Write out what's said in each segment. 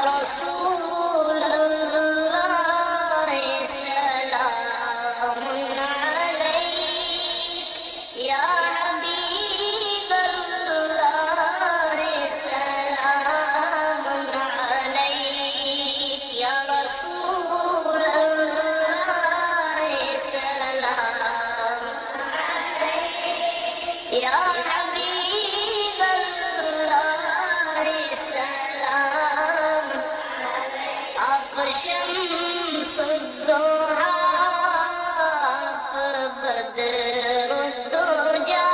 رسول اللہ سلام علیک یا حبیب اللہ سلام علیک یا رسول اللہ سلام علیک یا حبیب اللہ سلام آپ شمس الضحیٰ آپ بدر الدجا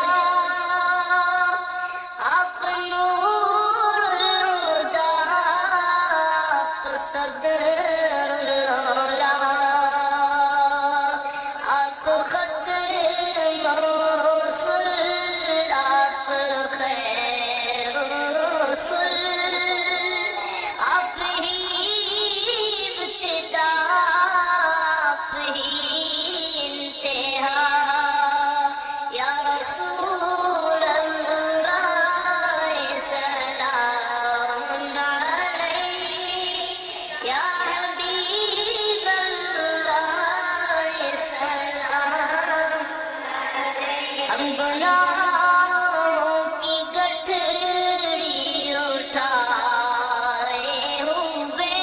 آپ نور الہدی آپ صدر العلا آپ ختم الرسل آپ خیر الرسل آپ ہی ابتدا آپ ہی انتہا یا رسول اللہ سلام علیک یا حبیب اللہ سلام ہم گناہوں کی گٹھڑی اٹھائے ہوئے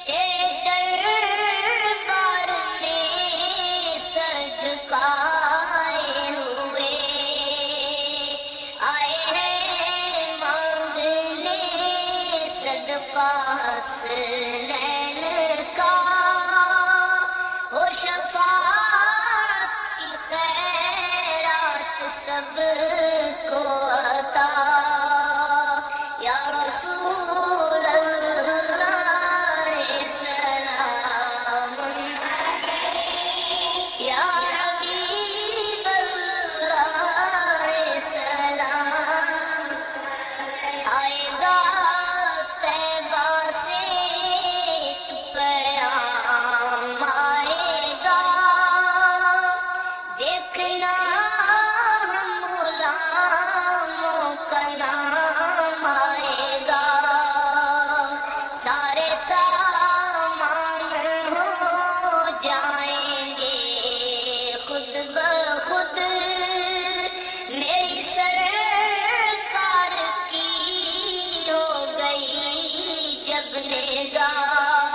تیرے دربار میں سر جھکائے ہوئے آئے ہیں مانگنے صدقہ حسنین کا ہو شفاعت کی خیرات سب کو عطا یا رسول اللہ سلام علیک یا حبیب اللہ سلام آئے گا طیبہ سے ایک پیام آئے گا دیکھنا ہم غلاموں کا نام آئے گا سارے سامان ہو جائیں گے خود بخود میری سرکار کی ہو گئی جب نگاہ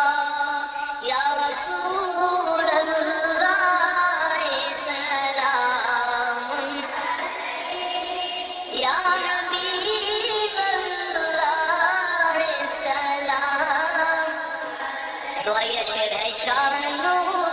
یا رسول اللہ سلام یا حبیب اللہ سلام دعائیہ شعر ہے اشرار نور